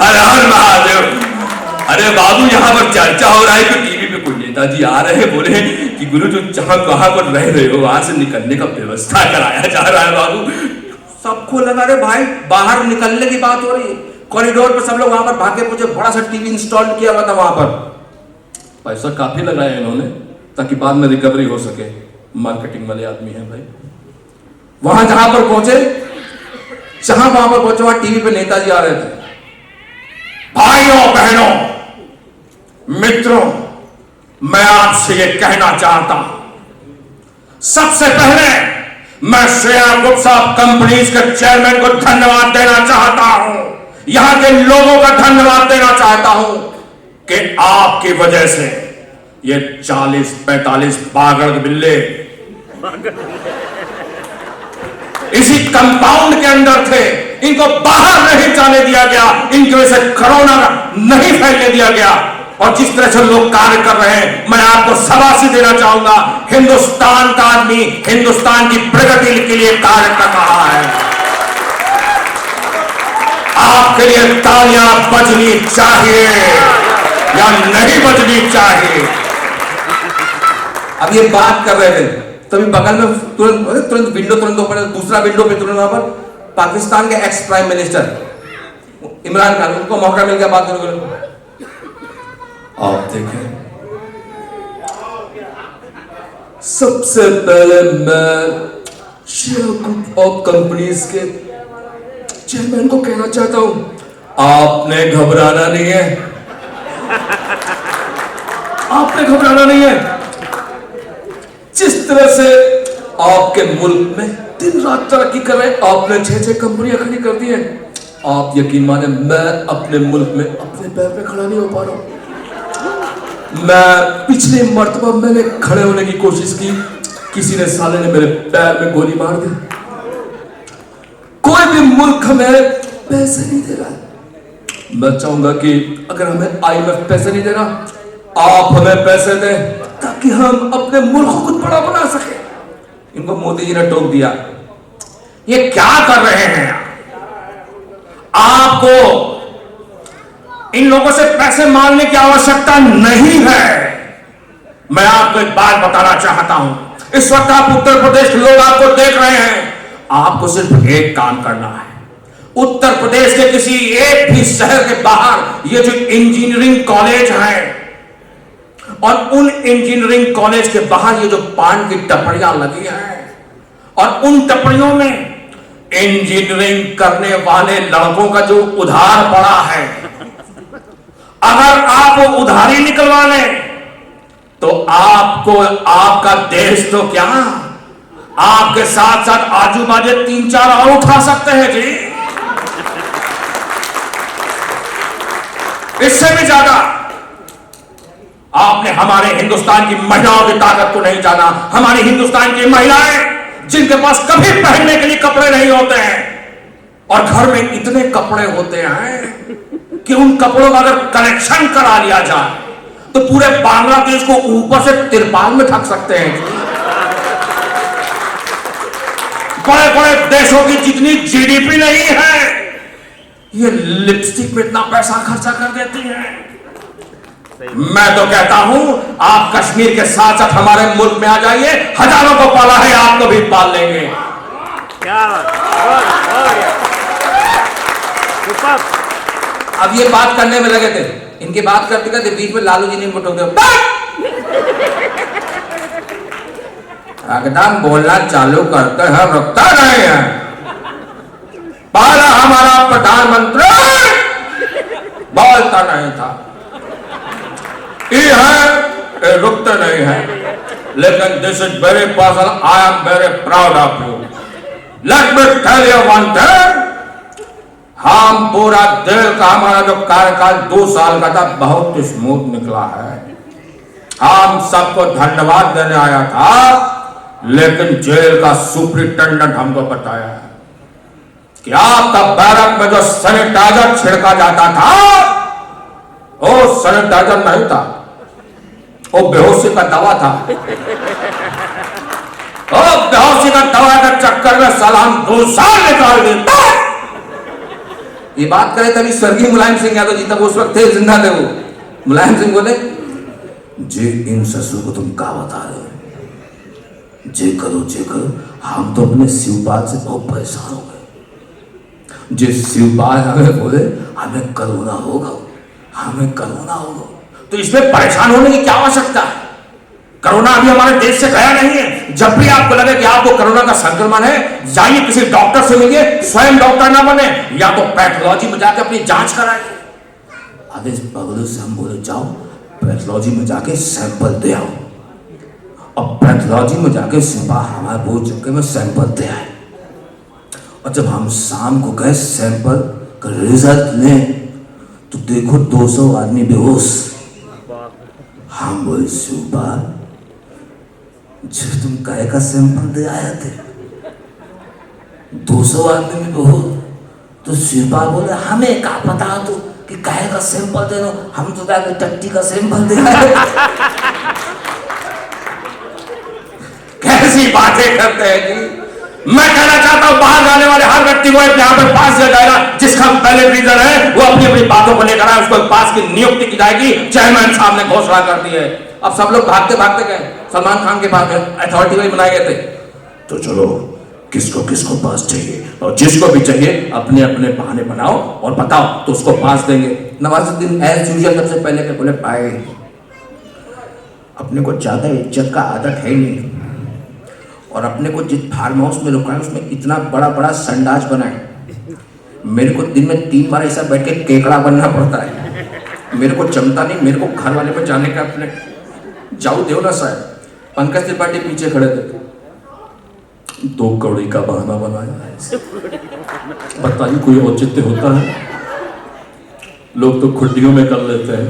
हर हर महादेव। अरे बाबू, यहाँ पर चर्चा हो रहा है कि टीवी पे कोई नेताजी आ रहे हैं, बोले कि गुरु जो जहां कहां पर रह रहे हो वहां से निकलने का व्यवस्था कराया जा रहा है। बाबू सबको लगा रे भाई बाहर निकलने की बात हो रही है। कॉरिडोर पर सब लोग वहां पर भागे मुझे बड़ा सा टीवी इंस्टॉल किया हुआ था वहां पर। पैसा काफी लगाया इन्होंने ताकि बाद में रिकवरी हो सके। मार्केटिंग वाले आदमी हैं भाई। वहां जहां पर पहुंचे वहां टीवी पे नेताजी आ रहे थे। भाइयों बहनों मित्रों, मैं आपसे ये कहना चाहता हूं, सबसे पहले मैं श्रेया गुप्ता कंपनीज के चेयरमैन को धन्यवाद देना चाहता हूं, यहां के लोगों का धन्यवाद देना चाहता हूं कि आपकी वजह से ये 40-45 पागल बिल्ले इसी कंपाउंड के अंदर थे, इनको बाहर नहीं जाने दिया गया, इनकी वजह से कोरोना नहीं फैलने दिया गया। और जिस तरह से लोग कार्य कर रहे हैं, मैं आपको शाबाशी देना चाहूंगा। हिंदुस्तान का आदमी हिंदुस्तान की प्रगति के लिए कार्य कर रहा है। आपके लिए तालियां बजनी चाहिए या नहीं बजनी चाहिए? अब ये बात कर रहे थे तभी बगल में तुरंत विंडो तुरंत ओपन, दूसरा विंडो पे तुरंत वहां पर पाकिस्तान के ex prime minister Imran Khan, उनको मौका मिल गया बात करने को। आप देखें, सबसे पहले मैं श्रेया ग्रुप ऑफ कंपनीज के चेयरमैन को कहना चाहता हूं, आपने घबराना नहीं है। आपने घबराना नहीं है। जिस तरह से आपके मुल्क में दिन रात तरक्की कर रहे, आपने 6-6 कंपनियां खड़ी कर दी हैं। आप यकीन माने, मैं अपने मुल्क में अपने पैर पे खड़ा नहीं हो पा रहा हूं। मैं पिछली मर्तबा मैंने खड़े होने की कोशिश की, किसी ने साले ने मेरे पैर में गोली मार दी। कोई भी मुल्क हमें पैसे नहीं दे रहा है। मैं चाहूंगा कि अगर हमें IMF पैसे नहीं दे रहा, आप हमें पैसे दें ताकि हम अपने मुल्क को कुछ बड़ा बना सके। इनको मोदी जी ने टोक दिया। ये क्या कर रहे हैं? आपको इन लोगों से पैसे मांगने की आवश्यकता नहीं है। मैं आपको एक बात बताना चाहता हूं, इस वक्त आप उत्तर प्रदेश के लोग आपको देख रहे हैं, आपको सिर्फ एक काम करना है। उत्तर प्रदेश के किसी एक भी शहर के बाहर ये जो इंजीनियरिंग कॉलेज है और उन इंजीनियरिंग कॉलेज के बाहर ये जो पान की टपरियां लगी हैं और उन टपरियों में इंजीनियरिंग करने वाले लड़कों का जो उधार पड़ा है, अगर आप वो उधारी निकलवा लें तो आपको आपका देश तो क्या, आपके साथ साथ आजू बाजू 3-4 और उठा सकते हैं जी। इससे भी ज्यादा आपने हमारे हिंदुस्तान की महिलाओं की ताकत को नहीं जाना। हमारी हिंदुस्तान की महिलाएं जिनके पास कभी पहनने के लिए कपड़े नहीं होते हैं और घर में इतने कपड़े होते हैं कि उन कपड़ों का अगर कलेक्शन करा लिया जाए तो पूरे बांग्लादेश को ऊपर से तिरपाल में ढक सकते हैं। बड़े बड़े देशों की जितनी GDP नहीं है, ये लिपस्टिक में इतना पैसा खर्चा कर देती है। मैं तो कहता हूं आप कश्मीर के साथ साथ हमारे मुल्क में आ जाइए, हजारों को पाला है, आपको भी पाल लेंगे। क्या अब ये बात करने में लगे थे, इनकी बात करते करते बीच में लालू जी ने इनको टोक दिया। एकदम बोलना चालू करते हैं, रुकता नहीं है। पहला हमारा प्रधानमंत्री बोलता नहीं था, ये है रुकते नहीं है, लेकिन this is very personal, I am very proud of you. Let me tell you one thing, हम पूरा दिल का हमारा जो कार्यकाल 2 साल का था बहुत स्मूथ निकला है। हम सबको धन्यवाद देने आया था, लेकिन जेल का सुपरिटेंडेंट हमको बताया है कि आपका बैरक में जो सैनिटाइजर छिड़का जाता था वो सैनिटाइजर नहीं था, वो बेहोशी का दवा था। वो बेहोशी का दवा के चक्कर में साला हम 2 साल निकाल देते। ये बात करे तभी स्वर्गीय मुलायम सिंह यादव जी, तब उस वक्त थे, जिंदा थे वो। मुलायम सिंह बोले, जे इन ससुर को तुम क्या बता रहे हो, जे करो, हम तो अपने शिवपाल से बहुत परेशान हो गए। जे शिवपाल हमें बोले हमें करोना होगा, तो इसमें परेशान होने की क्या आवश्यकता है? कोरोना अभी हमारे देश से गया नहीं है। जब भी आपको लगे कि आपको कोरोना का संक्रमण है, जाइए किसी डॉक्टर से मिलिए, स्वयं डॉक्टर ना बने, या तो पैथोलॉजी में जाकर अपनी जांच कराइए। आदेश बगलों से हम बोले जाओ पैथोलॉजी में जाके सैंपल दे आओ, और पैथोलॉजी में जाके सिपा हमारे बोल चुके में सैंपल दे आए। और जब हम शाम को गए सैंपल का रिजल्ट लें तो देखो 200 आदमी बेहोश। हम बोले शिवपाल जो तुम काय का सैंपल दे आए थे 200 आदमी में बेहोश, तो शिवपाल बोले हमें क्या पता तो कि काय का सैंपल दे दो, हम तो क्या टट्टी का सैंपल दे आए। कैसी बातें करते हैं जी। मैं कहना चाहता हूं बाहर जाने वाले हर व्यक्ति को यहाँ पर पास दिया जाएगा, जिसका पहले रीजन है वो अपनी अपनी बातों को लेकर आए, उसको पास की नियुक्ति की जाएगी। चेयरमैन साहब ने घोषणा कर दी है। अब सब लोग भागते भागते गए, सलमान खान के पास अथॉरिटी में बनाए गए थे। तो चलो किसको किसको पास चाहिए, और जिसको भी चाहिए अपने अपने बहाने बनाओ और बताओ तो उसको पास देंगे। नवाजुद्दीन एज यूजुअल सबसे पहले के बोले भाई अपने को ज्यादा इज्जत का आदत है नहीं, और अपने को जिस फार्म हाउस में रुका है उसमें इतना बड़ा बड़ा संडास बना है, मेरे को दिन में 3 बार ऐसा बैठ के केकड़ा बनना पड़ता है, मेरे को जमता नहीं, मेरे को घर वाले पे जाने का अपने जाओ देव ना साहब। पंकज त्रिपाठी पीछे खड़े थे, 2 कौड़ी का बहाना बनाया है। बताइए कोई औचित्य होता है? लोग तो खुड्डियों में कर लेते हैं।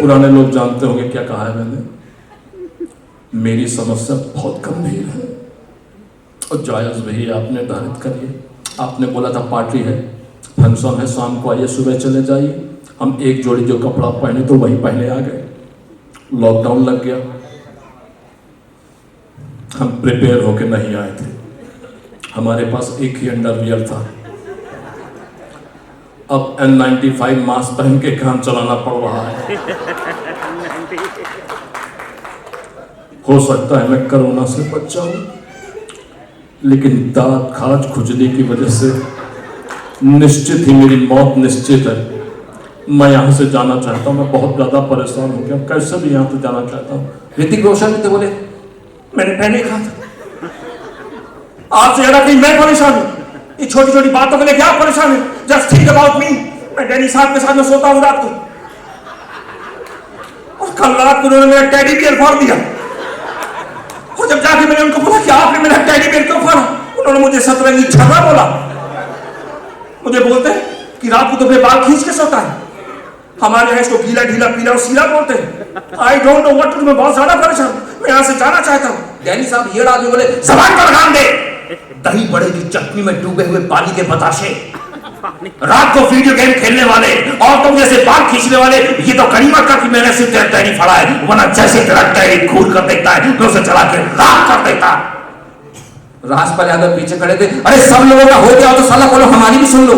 पुराने लोग जानते होंगे क्या कहा है मैंने। मेरी समस्या बहुत गंभीर है और जायज भी आप निर्धारित करिए। आपने बोला था पार्टी है, फंक्शन है, शाम को आइए, सुबह चले जाइए। हम एक जोड़ी जो कपड़ा पहने तो वही पहने आ गए। लॉकडाउन लग गया, हम प्रिपेयर होके नहीं आए थे, हमारे पास एक ही अंडरवियर था। अब N95 मास्क पहन के काम चलाना पड़ रहा है। हो सकता है मैं कोरोना से बच जाऊं, लेकिन दांत खाज खुजली की वजह से निश्चित ही मेरी मौत निश्चित है। मैं यहाँ से जाना चाहता हूँ, मैं बहुत ज्यादा परेशान हो गया, कैसे भी यहाँ से जाना चाहता हूँ। ऋतिक रोशन भी तो बोले मैंने पहले कहा था आपसे ज्यादा कि मैं परेशान हूं। ये छोटी छोटी बातों के लिए क्या परेशान है? Just think about me. मैं डैडी साहब के साथ में सोता हूं रात को, और कल रात को उन्होंने मेरा टेडी बियर फाड़ दिया, और जब जाके मैंने उनको बोला कि आपने मेरा टेडी बियर क्यों फाड़ा, उन्होंने मुझे सतरंगी झगड़ा बोला। मुझे बोलते हैं कि रात को तो अपने बाल खींच के सोता है। हमारे यहाँ इसको गीला ढीला पीला और सीला बोलते हैं। I don't know what to do. मैं बहुत ज्यादा परेशान, मैं यहाँ से जाना चाहता हूँ। डैनी साहब ये आदमी बोले जबान पर लगाम दे। दही बड़े की चटनी में डूबे हुए पानी के बताशे, रात को वीडियो गेम खेलने वाले और तुम जैसे बाल खींचने वाले, ये तो करीमा का कि मैंने सिर्फ तेरा टैरी फाड़ा है, वरना जैसे तेरा टैरी घूर कर देखता है मैं उसे चला के राख कर देता। राजपाल यादव पीछे खड़े थे, अरे सब लोगों का हो गया तो साला बोलो हमारी भी सुन लो,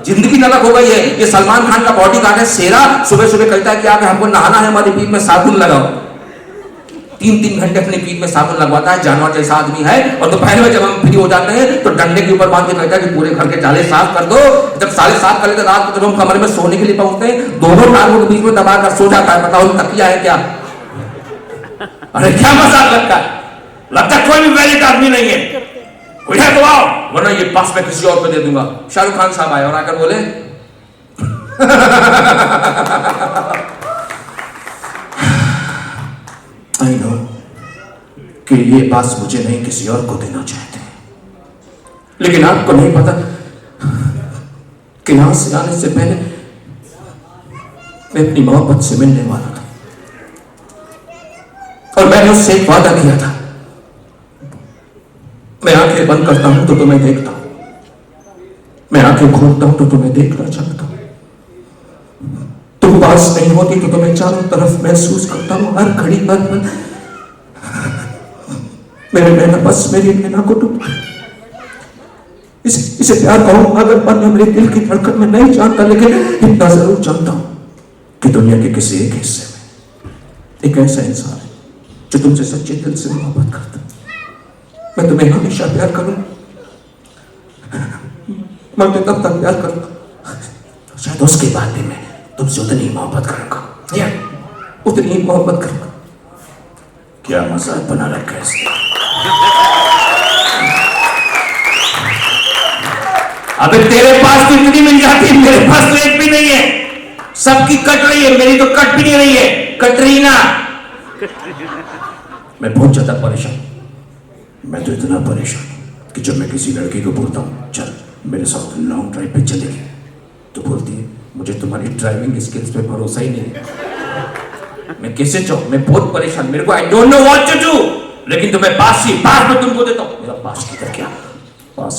जिंदगी नरक हो गई है। ये सलमान खान का बॉडी गार्ड है शेरा, सुबह सुबह कहता है कि आके हमको नहाना है, हमारी पीठ में साबुन लगाओ। 3-3 घंटे अपनी पीठ में साबुन लगवाता है, जानवर जैसा आदमी है। और दोपहर में जब हम फ्री हो जाते हैं तो डंडे के ऊपर बांध के कहता है कि पूरे घर के जाले साफ कर दो। जब साले साफ कर लेते रात को, जब हम कमरे में सोने के लिए पहुंचते हैं, दोनों टांगों के बीच में दबा कर सो जाता है। बताओ तकिया है क्या? अरे क्या मजाक लगता है कोई भी वैलिड आदमी नहीं है। कोई है तो आओ, वरना ये पास में किसी और को दे दूंगा। शाहरुख खान साहब आए और आकर बोले आई नो कि ये पास मुझे नहीं किसी और को देना चाहते, लेकिन आपको नहीं पता कि यहां से आने से पहले मैं अपनी मोहब्बत से मिलने वाला था, और मैंने उससे एक वादा किया था, मैं आंखें बंद करता हूं तो तुम्हें देखता हूं, मैं आंखें खोलता हूं तो तुम्हें देखना चाहता हूं, तुम पास नहीं होती तो तुम्हें चारों तरफ महसूस करता हूं, हर घड़ी हर पल मेरे नैना बस मेरी नैना को डूब। इसे प्यार कहूं अगर मन में मेरे दिल की धड़कन में नहीं जानता, लेकिन इतना जरूर जानता हूं कि दुनिया के किसी एक हिस्से में एक ऐसा इंसान है जो तुमसे सच्चे दिल से मोहब्बत करता है। मैं तुम्हें हमेशा प्यार करूंगा, मैं तुम्हें तब तक प्यार करूंगा शायद उसके बाद भी मैं तुमसे उतनी ही मोहब्बत करूंगा, या उतनी ही मोहब्बत करूंगा। क्या मजाक बना रखा है इसने? अबे तेरे पास तो इतनी मिल जाती है, मेरे पास तो एक भी नहीं है। सबकी कट रही है, मेरी तो कट भी नहीं रही है। कटरीना, मैं बहुत ज्यादा परेशान, मैं तो इतना परेशान कि जब मैं किसी लड़की को बोलता हूँ चल मेरे साथ लॉन्ग ड्राइव पे चलेंगे, तो बोलती है मुझे तुम्हारी ड्राइविंग स्किल्स पे भरोसा ही नहीं है। मैं कैसे जाऊं, मैं बहुत परेशान, मेरे को I don't know what to do. लेकिन तुम्हें पास में तुमको देता हूं। मेरा पास किधर गया? पास